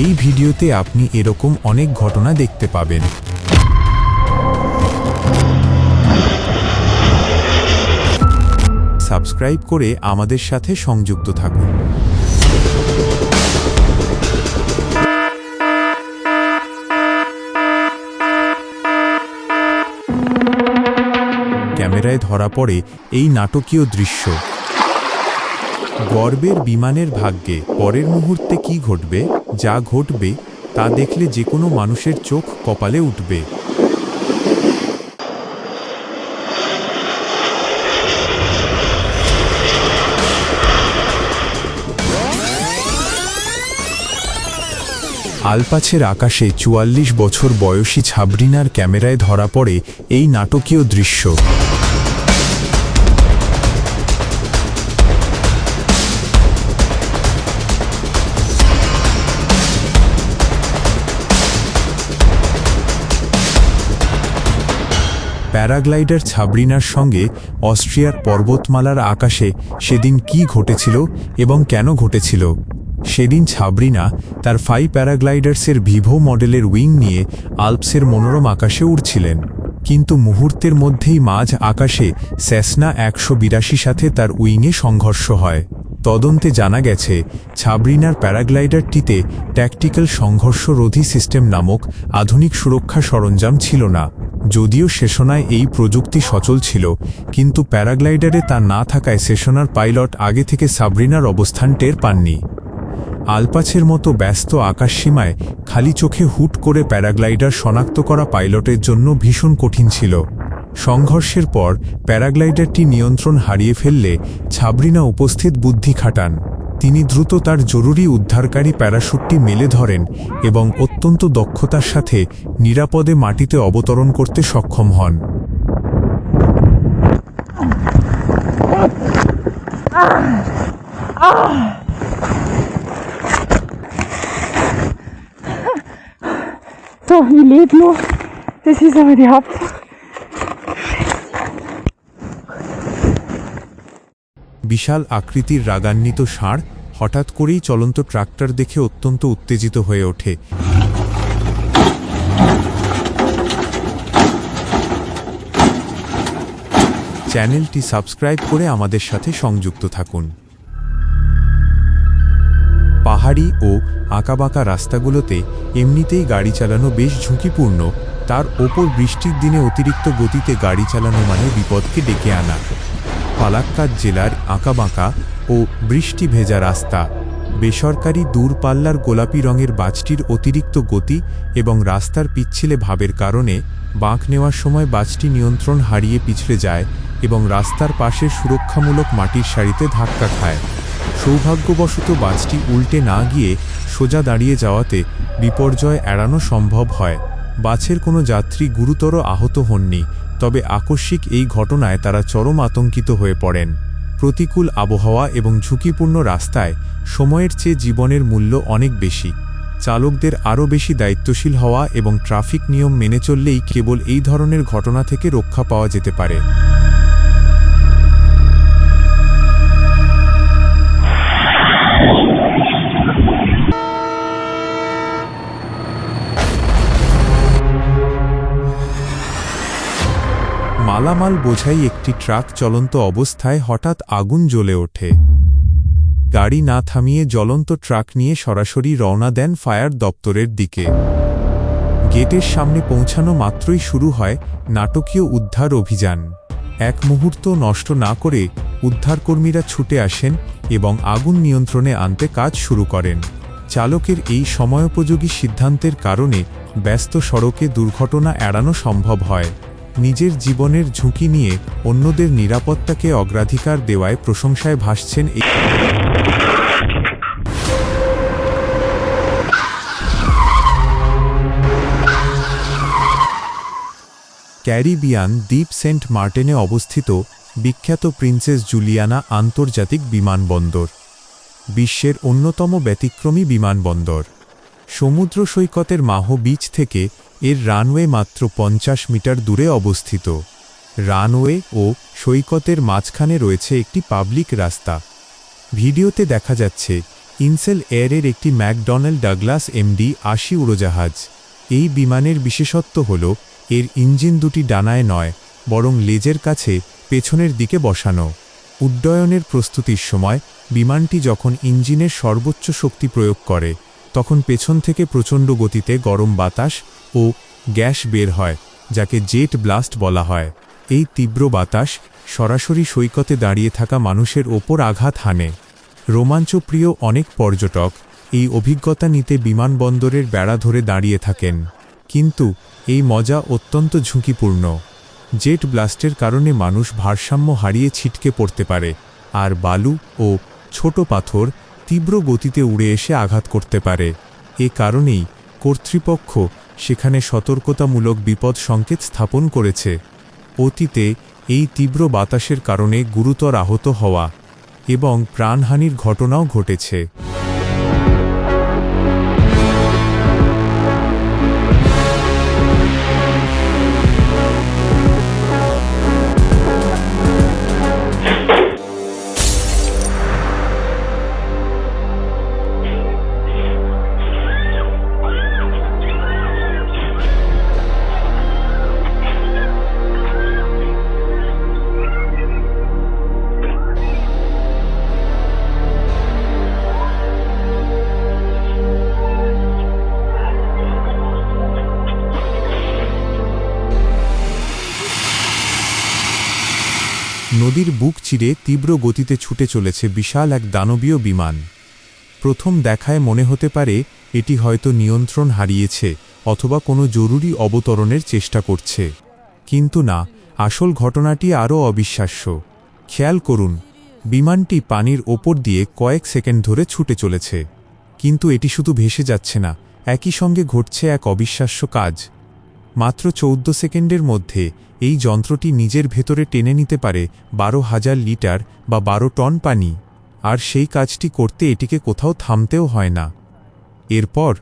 এই ভিডিওতে আপনি এরকম অনেক ঘটনা দেখতে পাবেন। সাবস্ক্রাইব করে আমাদের সাথে সংযুক্ত থাকুন। ক্যামেরায় ধরা পড়ে এই নাটকীয় দৃশ্য। গর্বের বিমানের ভাগ্যে পরের মুহূর্তে কি ঘটবে, যা ঘটবে তা দেখলে যে কোনো মানুষের চোখ কপালে উঠবে। আলপাছের আকাশে ৪৪ বছর বয়সী সাবরিনার ক্যামেরায় ধরা পড়ে এই নাটকীয় দৃশ্য। প্যারাগ্লাইডার সাবরিনার সঙ্গে অস্ট্রিয়ার পর্বতমালার আকাশে সেদিন কি ঘটেছিল এবং কেন ঘটেছিল। সেদিন সাবরিনা তার প্যারাগ্লাইডার্সের ভিভো মডেলের উইং নিয়ে আল্পসের মনোরম আকাশে উড়ছিলেন, কিন্তু মুহূর্তের মধ্যেই মাঝ আকাশে সেসনা ১৮২ সাথে তার উইংয়ে সংঘর্ষ হয়। তদন্তে জানা গেছে সাবরিনার প্যারাগ্লাইডারটিতে ট্যাকটিক্যাল সংঘর্ষরোধী সিস্টেম নামক আধুনিক সুরক্ষা সরঞ্জাম ছিল না। যদিও সেসনায় এই প্রযুক্তি সচল ছিল, কিন্তু প্যারাগ্লাইডারে তা না থাকায় সেসনার পাইলট আগে থেকে সাবরিনার অবস্থান টের পাননি। আলপাছের মতো ব্যস্ত আকাশসীমায় খালি চোখে হুট করে প্যারাগ্লাইডার শনাক্ত করা পাইলটের জন্য ভীষণ কঠিন ছিল। সংঘর্ষের পর প্যারাগ্লাইডারটি নিয়ন্ত্রণ হারিয়ে ফেললে সাবরিনা উপস্থিত বুদ্ধি খাটান। তিনি দ্রুত তার জরুরি উদ্ধারকারী প্যারাশুটটি মেলে ধরেন এবং অত্যন্ত দক্ষতার সাথে নিরাপদে মাটিতে অবতরণ করতে সক্ষম হন। So, ich lebe noch. Das ist aber die Hauptsache. বিশাল আকৃতির রাগান্বিত ষাঁড় হঠাৎ করেই চলন্ত ট্রাক্টর দেখে অত্যন্ত উত্তেজিত হয়ে ওঠে। চ্যানেলটি সাবস্ক্রাইব করে আমাদের সাথে সংযুক্ত থাকুন। পাহাড়ি ও আঁকাবাঁকা রাস্তাগুলোতে এমনিতেই গাড়ি চালানো বেশ ঝুঁকিপূর্ণ, তার ওপর বৃষ্টির দিনে অতিরিক্ত গতিতে গাড়ি চালানো মানে বিপদকে ডেকে আনা। পালাক্কাদ জেলার আঁকাবাঁকা ও বৃষ্টি ভেজা রাস্তা, বেসরকারি দূরপাল্লার গোলাপি রঙের বাসটির অতিরিক্ত গতি এবং রাস্তার পিচ্ছিলে ভাবের কারণে বাঁক নেওয়ার সময় বাসটি নিয়ন্ত্রণ হারিয়ে পিছলে যায় এবং রাস্তার পাশে সুরক্ষামূলক মাটির সারিতে ধাক্কা খায়। সৌভাগ্যবশত বাসটি উল্টে না গিয়ে সোজা দাঁড়িয়ে যাওয়াতে বিপর্যয় এড়ানো সম্ভব হয়। বাসের কোনো যাত্রী গুরুতর আহত হননি, তবে আকস্মিক এই ঘটনায় তারা চরম আতঙ্কিত হয়ে পড়েন। প্রতিকূল আবহাওয়া এবং ঝুঁকিপূর্ণ রাস্তায় সময়ের চেয়ে জীবনের মূল্য অনেক বেশি। চালকদের আরও বেশি দায়িত্বশীল হওয়া এবং ট্রাফিক নিয়ম মেনে চললেই কেবল এই ধরনের ঘটনা থেকে রক্ষা পাওয়া যেতে পারে। মালামাল বোঝাই একটি ট্রাক চলন্ত অবস্থায় হঠাৎ আগুন জ্বলে ওঠে। গাড়ি না থামিয়ে জ্বলন্ত ট্রাক নিয়ে সরাসরি রওনা দেন ফায়ার দপ্তরের দিকে। গেটের সামনে পৌঁছানো মাত্রই শুরু হয় নাটকীয় উদ্ধার অভিযান। এক মুহূর্ত নষ্ট না করে উদ্ধারকর্মীরা ছুটে আসেন এবং আগুন নিয়ন্ত্রণে আনতে কাজ শুরু করেন। চালকের এই সময়োপযোগী সিদ্ধান্তের কারণে ব্যস্ত সড়কে দুর্ঘটনা এড়ানো সম্ভব হয়। নিজের জীবনের ঝুঁকি নিয়ে অন্যদের নিরাপত্তাকে অগ্রাধিকার দেওয়ায় প্রশংসায় ভাসছেন এই ক্যারিবিয়ান দ্বীপ সেন্ট মার্টিনে অবস্থিত বিখ্যাত প্রিন্সেস জুলিয়ানা আন্তর্জাতিক বিমানবন্দর বিশ্বের অন্যতম ব্যতিক্রমী বিমানবন্দর। সমুদ্র সৈকতের মাহো বিচ থেকে এর রানওয়ে মাত্র ৫০ মিটার দূরে অবস্থিত। রানওয়ে ও সৈকতের মাঝখানে রয়েছে একটি পাবলিক রাস্তা। ভিডিওতে দেখা যাচ্ছে ইনসেল এয়ারের একটি ম্যাকডোনাল্ড ডাগলাস MD-80 উড়োজাহাজ। এই বিমানের বিশেষত্ব হল এর ইঞ্জিন দুটি ডানায় নয়, বরং লেজের কাছে পেছনের দিকে বসানো। উড্ডয়নের প্রস্তুতির সময় বিমানটি যখন ইঞ্জিনের সর্বোচ্চ শক্তি প্রয়োগ করে, তখন পেছন থেকে প্রচণ্ড গতিতে গরম বাতাস ও গ্যাস বের হয়, যাকে জেট ব্লাস্ট বলা হয়। এই তীব্র বাতাস সরাসরি সৈকতে দাঁড়িয়ে থাকা মানুষের ওপর আঘাত হানে। রোমাঞ্চপ্রিয় অনেক পর্যটক এই অভিজ্ঞতা নিতে বিমানবন্দরের বেড়া ধরে দাঁড়িয়ে থাকেন, কিন্তু এই মজা অত্যন্ত ঝুঁকিপূর্ণ। জেট ব্লাস্টের কারণে মানুষ ভারসাম্য হারিয়ে ছিটকে পড়তে পারে, আর বালু ও ছোট পাথর তীব্র গতিতে উড়ে এসে আঘাত করতে পারে। এ কারণেই কর্তৃপক্ষ সেখানে সতর্কতামূলক বিপদ সংকেত স্থাপন করেছে। অতীতে এই তীব্র বাতাসের কারণে গুরুতর আহত হওয়া এবং প্রাণহানির ঘটনাও ঘটেছে। নদীর বুক চিরে তীব্র গতিতে ছুটে চলেছে বিশাল এক দানবীয় বিমান। প্রথম দেখায় মনে হতে পারে এটি হয়তো নিয়ন্ত্রণ হারিয়েছে অথবা কোনো জরুরি অবতরণের চেষ্টা করছে, কিন্তু না, আসল ঘটনাটি আরও অবিশ্বাস্য। খেয়াল করুন, বিমানটি পানির ওপর দিয়ে কয়েক সেকেন্ড ধরে ছুটে চলেছে, কিন্তু এটি শুধু ভেসে যাচ্ছে না, একই সঙ্গে ঘটছে এক অবিশ্বাস্য কাজ। মাত্র 14 সেকেন্ডের মধ্যে এই যন্ত্রটি নিজের ভেতরে টেনে নিতে পারে 12,000 লিটার বা 12 টন পানি, আর সেই কাজটি করতে এটিকে কোথাও থামতেও হয় না। এরপর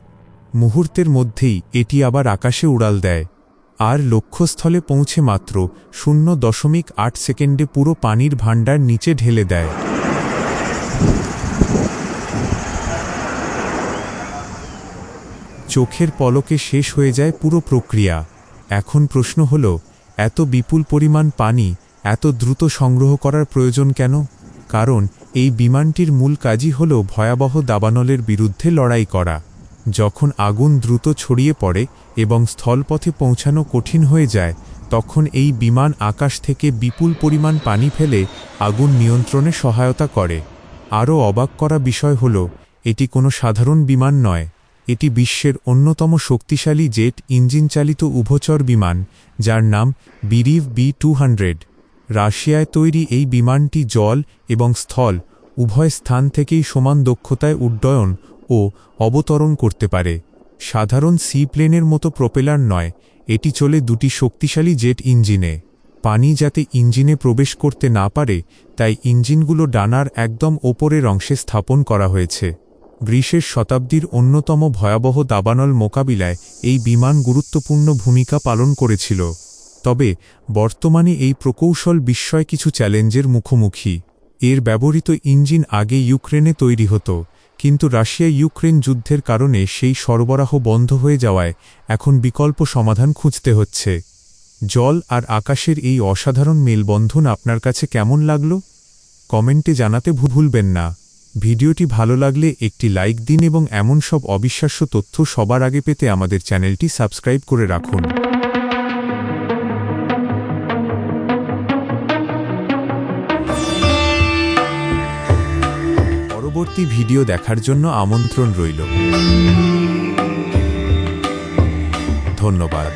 মুহূর্তের মধ্যেই এটি আবার আকাশে উড়াল দেয়, আর লক্ষ্যস্থলে পৌঁছে মাত্র 0.8 সেকেন্ডে পুরো পানির ভাণ্ডার নিচে ঢেলে দেয়। চোখের পলকে শেষ হয়ে যায় পুরো প্রক্রিয়া। এখন প্রশ্ন হল, এত বিপুল পরিমাণ পানি এত দ্রুত সংগ্রহ করার প্রয়োজন কেন? কারণ এই বিমানটির মূল কাজই হল ভয়াবহ দাবানলের বিরুদ্ধে লড়াই করা। যখন আগুন দ্রুত ছড়িয়ে পড়ে এবং স্থলপথে পৌঁছানো কঠিন হয়ে যায়, তখন এই বিমান আকাশ থেকে বিপুল পরিমাণ পানি ফেলে আগুন নিয়ন্ত্রণে সহায়তা করে। আরও অবাক করা বিষয় হল, এটি কোনো সাধারণ বিমান নয়, এটি বিশ্বের অন্যতম শক্তিশালী জেট ইঞ্জিন চালিত উভচর বিমান, যার নাম বিরিভ B-200। রাশিয়ায় তৈরি এই বিমানটি জল এবং স্থল উভয় স্থান থেকেই সমান দক্ষতায় উড্ডয়ন ও অবতরণ করতে পারে। সাধারণ সি প্লেনের মতো প্রপেলার নয়, এটি চলে দুটি শক্তিশালী জেট ইঞ্জিনে। পানি যাতে ইঞ্জিনে প্রবেশ করতে না পারে, তাই ইঞ্জিনগুলো ডানার একদম ওপরের অংশে স্থাপন করা হয়েছে। গ্রীষ্মের শতাব্দীর অন্যতম ভয়াবহ দাবানল মোকাবিলায় এই বিমান গুরুত্বপূর্ণ ভূমিকা পালন করেছিল। তবে বর্তমানে এই প্রকৌশল বিস্ময় কিছু চ্যালেঞ্জের মুখোমুখি। এর ব্যবহৃত ইঞ্জিন আগে ইউক্রেনে তৈরি হতো, কিন্তু রাশিয়া ইউক্রেন যুদ্ধের কারণে সেই সরবরাহ বন্ধ হয়ে যাওয়ায় এখন বিকল্প সমাধান খুঁজতে হচ্ছে। জল আর আকাশের এই অসাধারণ মেলবন্ধন আপনার কাছে কেমন লাগলো? কমেন্টে জানাতে ভুলবেন না। ভিডিওটি ভালো লাগলে একটি লাইক দিন এবং এমন সব অবিশ্বাস্য তথ্য সবার আগে পেতে আমাদের চ্যানেলটি সাবস্ক্রাইব করে রাখুন। পরবর্তী ভিডিও দেখার জন্য আমন্ত্রণ রইল। ধন্যবাদ।